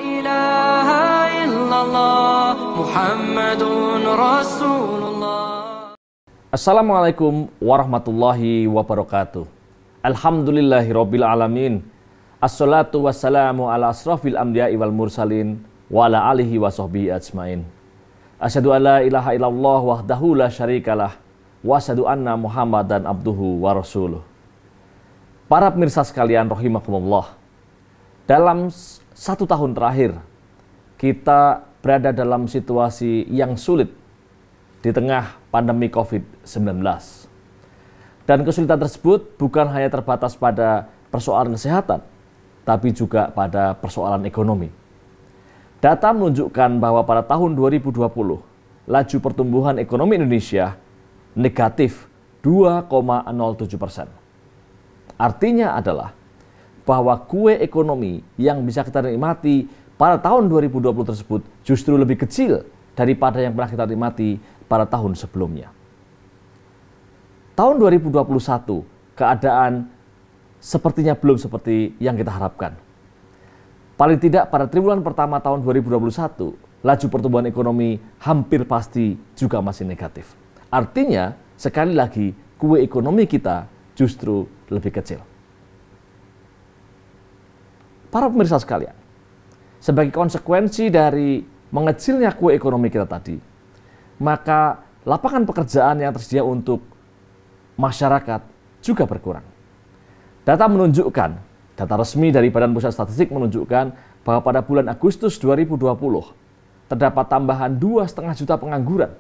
إله إلا الله محمد رسول الله. Assalamualaikum warahmatullahi wabarakatuh. Alhamdulillahirabbil alamin. Assalatu wassalamu ala asrafil anbiya'i wal mursalin wa ala alihi wa sahbihi ajmain. Asyhadu an la ilaha illallah wahdahu la syarikalah wa asyhadu anna Muhammadan abduhu wa rasuluh. Para pemirsa sekalian rahimakumullah. Dalam 1 tahun terakhir kita berada dalam situasi yang sulit di tengah pandemi COVID-19. Dan kesulitan tersebut bukan hanya terbatas pada persoalan kesehatan, tapi juga pada persoalan ekonomi. Data menunjukkan bahwa pada tahun 2020, laju pertumbuhan ekonomi Indonesia negatif 2,07%. Artinya adalah bahwa kue ekonomi yang bisa kita nikmati pada tahun 2020 tersebut justru lebih kecil daripada yang pernah kita nikmati pada tahun sebelumnya. Tahun 2021, keadaan sepertinya belum seperti yang kita harapkan. Paling tidak pada triwulan pertama tahun 2021, laju pertumbuhan ekonomi hampir pasti juga masih negatif. Artinya, sekali lagi, kue ekonomi kita justru lebih kecil. Para pemirsa sekalian, sebagai konsekuensi dari mengecilnya kue ekonomi kita tadi, maka lapangan pekerjaan yang tersedia untuk masyarakat juga berkurang. Data menunjukkan, data resmi dari Badan Pusat Statistik menunjukkan bahwa pada bulan Agustus 2020 terdapat tambahan 2,5 juta pengangguran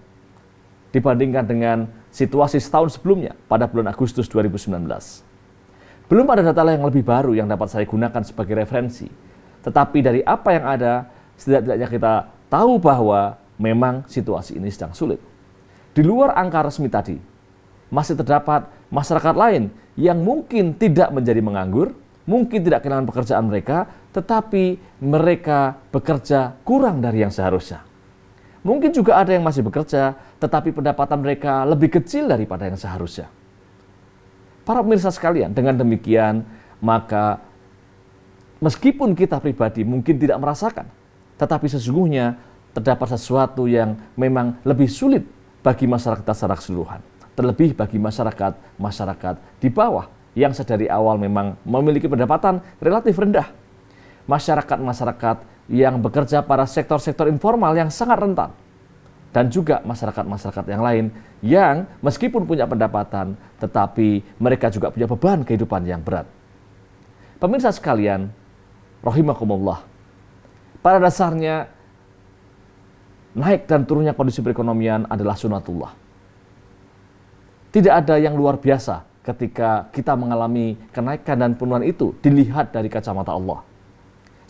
dibandingkan dengan situasi setahun sebelumnya pada bulan Agustus 2019. Belum ada data yang lebih baru yang dapat saya gunakan sebagai referensi. Tetapi dari apa yang ada, setidaknya kita tahu bahwa memang situasi ini sedang sulit. Di luar angka resmi tadi, masih terdapat masyarakat lain yang mungkin tidak menjadi menganggur, mungkin tidak kehilangan pekerjaan mereka, tetapi mereka bekerja kurang dari yang seharusnya. Mungkin juga ada yang masih bekerja, tetapi pendapatan mereka lebih kecil daripada yang seharusnya. Para pemirsa sekalian, dengan demikian, maka meskipun kita pribadi mungkin tidak merasakan, tetapi sesungguhnya terdapat sesuatu yang memang lebih sulit bagi masyarakat secara keseluruhan. Terlebih bagi masyarakat di bawah yang sedari awal memang memiliki pendapatan relatif rendah. Masyarakat yang bekerja pada sektor-sektor informal yang sangat rentan. Dan juga masyarakat yang lain yang meskipun punya pendapatan, tetapi mereka juga punya beban kehidupan yang berat. Pemirsa sekalian, rahimakumullah, pada dasarnya naik dan turunnya kondisi perekonomian adalah sunatullah. Tidak ada yang luar biasa ketika kita mengalami kenaikan dan penurunan itu dilihat dari kacamata Allah.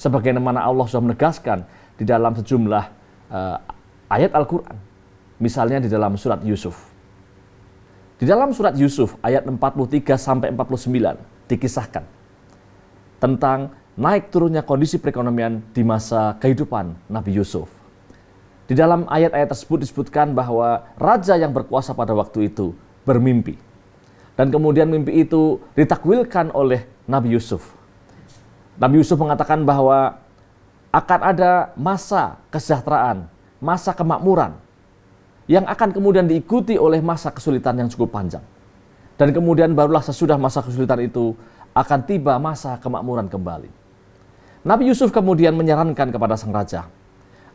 Sebagaimana Allah sudah menegaskan di dalam sejumlah ayat Al-Quran. Misalnya di dalam surat Yusuf. Di dalam surat Yusuf ayat 43-49 dikisahkan tentang naik turunnya kondisi perekonomian di masa kehidupan Nabi Yusuf. Di dalam ayat-ayat tersebut disebutkan bahwa raja yang berkuasa pada waktu itu bermimpi. Dan kemudian mimpi itu ditakwilkan oleh Nabi Yusuf. Nabi Yusuf mengatakan bahwa akan ada masa kesejahteraan, masa kemakmuran, yang akan kemudian diikuti oleh masa kesulitan yang cukup panjang. Dan kemudian barulah sesudah masa kesulitan itu akan tiba masa kemakmuran kembali. Nabi Yusuf kemudian menyarankan kepada sang raja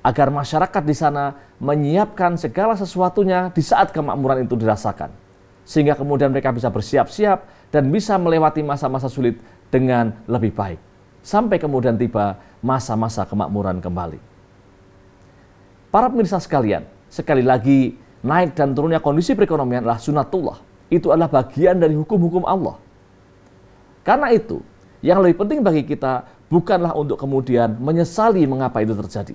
agar masyarakat di sana menyiapkan segala sesuatunya di saat kemakmuran itu dirasakan. Sehingga kemudian mereka bisa bersiap-siap dan bisa melewati masa-masa sulit dengan lebih baik. Sampai kemudian tiba masa-masa kemakmuran kembali. Para pemirsa sekalian, sekali lagi naik dan turunnya kondisi perekonomian adalah sunatullah. Itu adalah bagian dari hukum-hukum Allah. Karena itu, yang lebih penting bagi kita bukanlah untuk kemudian menyesali mengapa itu terjadi.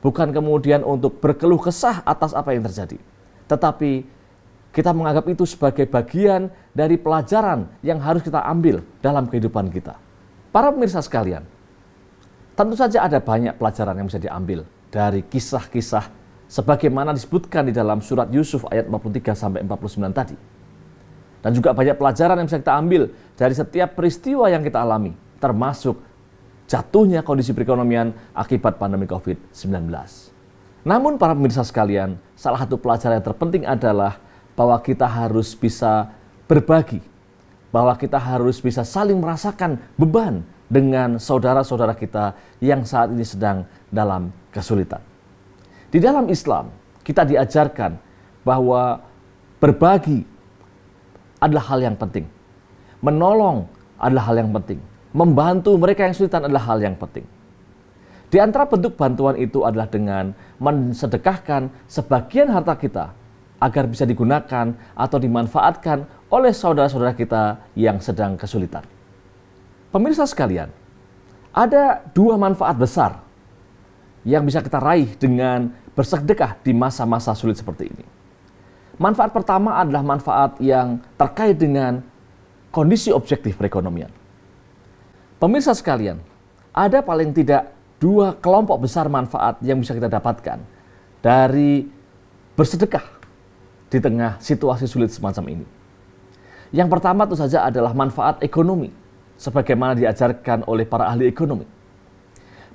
Bukan kemudian untuk berkeluh kesah atas apa yang terjadi. Tetapi kita menganggap itu sebagai bagian dari pelajaran yang harus kita ambil dalam kehidupan kita. Para pemirsa sekalian, tentu saja ada banyak pelajaran yang bisa diambil dari kisah-kisah sebagaimana disebutkan di dalam surat Yusuf ayat 43-49 tadi. Dan juga banyak pelajaran yang bisa kita ambil dari setiap peristiwa yang kita alami, termasuk jatuhnya kondisi perekonomian akibat pandemi COVID-19. Namun para pemirsa sekalian, salah satu pelajaran yang terpenting adalah bahwa kita harus bisa berbagi, bahwa kita harus bisa saling merasakan beban dengan saudara-saudara kita yang saat ini sedang dalam kesulitan. Di dalam Islam, kita diajarkan bahwa berbagi adalah hal yang penting. Menolong adalah hal yang penting. Membantu mereka yang kesulitan adalah hal yang penting. Di antara bentuk bantuan itu adalah dengan mensedekahkan sebagian harta kita agar bisa digunakan atau dimanfaatkan oleh saudara-saudara kita yang sedang kesulitan. Pemirsa sekalian, ada dua manfaat besar yang bisa kita raih dengan bersedekah di masa-masa sulit seperti ini. Manfaat pertama adalah manfaat yang terkait dengan kondisi objektif perekonomian. Pemirsa sekalian, ada paling tidak dua kelompok besar manfaat yang bisa kita dapatkan dari bersedekah di tengah situasi sulit semacam ini. Yang pertama tentu saja adalah manfaat ekonomi, sebagaimana diajarkan oleh para ahli ekonomi.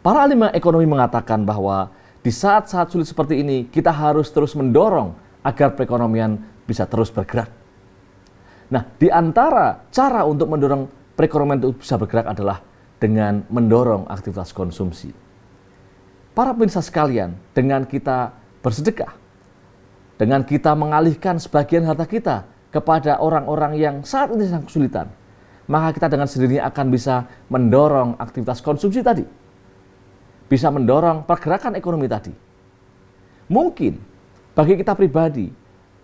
Para ahli ekonomi mengatakan bahwa di saat-saat sulit seperti ini, kita harus terus mendorong agar perekonomian bisa terus bergerak. Nah, di antara cara untuk mendorong perekonomian itu bisa bergerak adalah dengan mendorong aktivitas konsumsi. Para pemirsa sekalian, dengan kita bersedekah, dengan kita mengalihkan sebagian harta kita kepada orang-orang yang saat ini sedang kesulitan, maka kita dengan sendirinya akan bisa mendorong aktivitas konsumsi tadi. Bisa mendorong pergerakan ekonomi tadi. Mungkin bagi kita pribadi,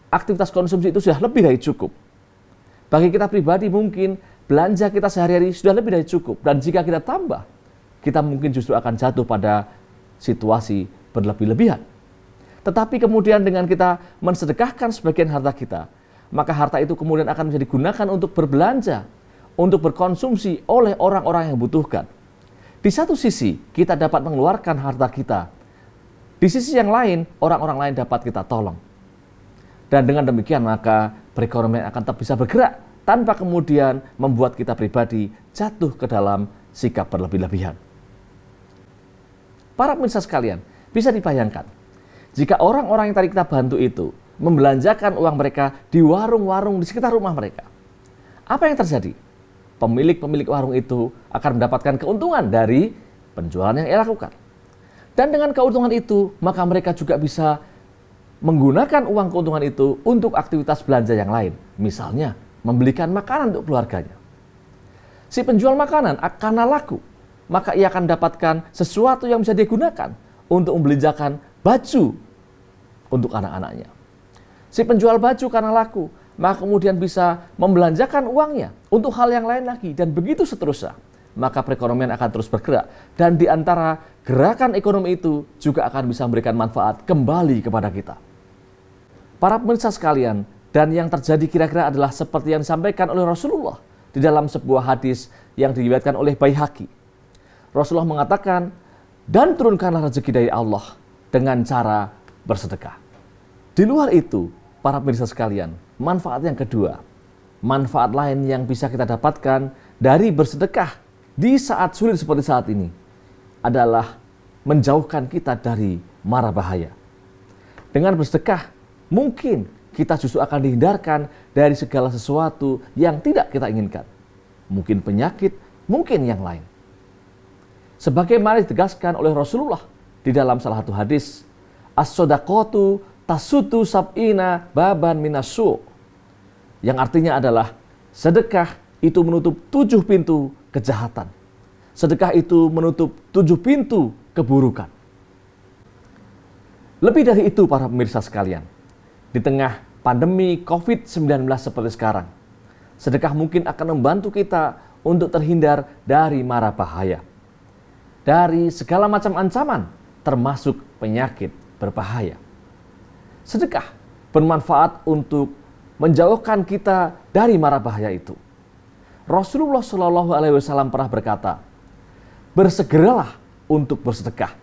aktivitas konsumsi itu sudah lebih dari cukup. Bagi kita pribadi mungkin belanja kita sehari-hari sudah lebih dari cukup. Dan jika kita tambah, kita mungkin justru akan jatuh pada situasi berlebih-lebihan. Tetapi kemudian dengan kita mensedekahkan sebagian harta kita, maka harta itu kemudian akan bisa digunakan untuk berbelanja, untuk berkonsumsi oleh orang-orang yang membutuhkan. Di satu sisi, kita dapat mengeluarkan harta kita. Di sisi yang lain, orang-orang lain dapat kita tolong. Dan dengan demikian, maka perekonomian akan tetap bisa bergerak tanpa kemudian membuat kita pribadi jatuh ke dalam sikap berlebih-lebihan. Para pemirsa sekalian, bisa dibayangkan, jika orang-orang yang tadi kita bantu itu membelanjakan uang mereka di warung-warung di sekitar rumah mereka, apa yang terjadi? Pemilik-pemilik warung itu akan mendapatkan keuntungan dari penjualan yang ia lakukan. Dan dengan keuntungan itu, maka mereka juga bisa menggunakan uang keuntungan itu untuk aktivitas belanja yang lain. Misalnya, membelikan makanan untuk keluarganya. Si penjual makanan karena laku, maka ia akan mendapatkan sesuatu yang bisa digunakan untuk membelijakan baju untuk anak-anaknya. Si penjual baju karena laku, maka kemudian bisa membelanjakan uangnya untuk hal yang lain lagi, dan begitu seterusnya. Maka perekonomian akan terus bergerak, dan di antara gerakan ekonomi itu juga akan bisa memberikan manfaat kembali kepada kita. Para pemirsa sekalian, dan yang terjadi kira-kira adalah seperti yang disampaikan oleh Rasulullah di dalam sebuah hadis yang diriwayatkan oleh Baihaqi. Rasulullah mengatakan, dan turunkanlah rezeki dari Allah dengan cara bersedekah. Di luar itu, para pemirsa sekalian, manfaat yang kedua, manfaat lain yang bisa kita dapatkan dari bersedekah di saat sulit seperti saat ini adalah menjauhkan kita dari mara bahaya. Dengan bersedekah, mungkin kita justru akan dihindarkan dari segala sesuatu yang tidak kita inginkan. Mungkin penyakit, mungkin yang lain. Sebagaimana ditegaskan oleh Rasulullah di dalam salah satu hadis, as-sodaqatu tasutu sab'ina baban minasu, yang artinya adalah sedekah itu menutup 7 pintu kejahatan. Sedekah itu menutup 7 pintu keburukan. Lebih dari itu para pemirsa sekalian, di tengah pandemi COVID-19 seperti sekarang, sedekah mungkin akan membantu kita untuk terhindar dari mara bahaya, dari segala macam ancaman, termasuk penyakit berbahaya. Sedekah bermanfaat untuk menjauhkan kita dari mara bahaya itu. Rasulullah Shallallahu Alaihi Wasallam pernah berkata, bersegeralah untuk bersedekah,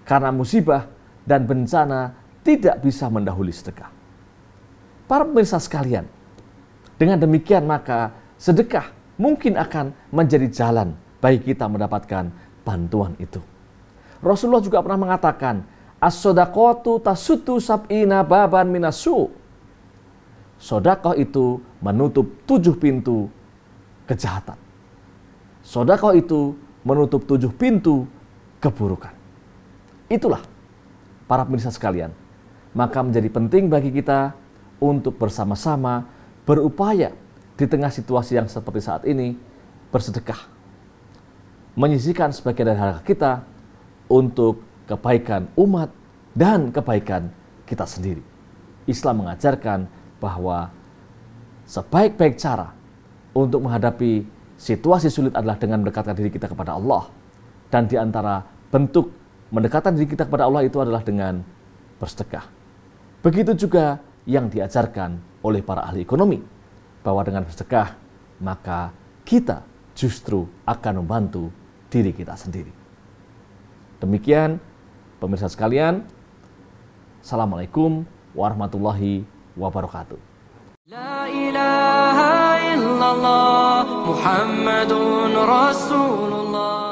karena musibah dan bencana tidak bisa mendahului sedekah. Para pemirsa sekalian, dengan demikian maka sedekah mungkin akan menjadi jalan bagi kita mendapatkan bantuan itu. Rasulullah juga pernah mengatakan, as-sodaqatu tasuddu sab'ina baban minasu. Sedekah itu menutup 7 pintu kejahatan. Sedekah itu menutup 7 pintu keburukan. Itulah para pemirsa sekalian. Maka menjadi penting bagi kita untuk bersama-sama berupaya di tengah situasi yang seperti saat ini bersedekah. Menyisihkan sebagian dari harta kita untuk kebaikan umat dan kebaikan kita sendiri. Islam mengajarkan bahwa sebaik-baik cara untuk menghadapi situasi sulit adalah dengan mendekatkan diri kita kepada Allah. Dan di antara bentuk mendekatkan diri kita kepada Allah itu adalah dengan bersedekah. Begitu juga yang diajarkan oleh para ahli ekonomi, bahwa dengan bersedekah maka kita justru akan membantu diri kita sendiri. Demikian pemirsa sekalian, Assalamualaikum warahmatullahi wabarakatuh. La ilaha illallah Muhammadun Rasulullah.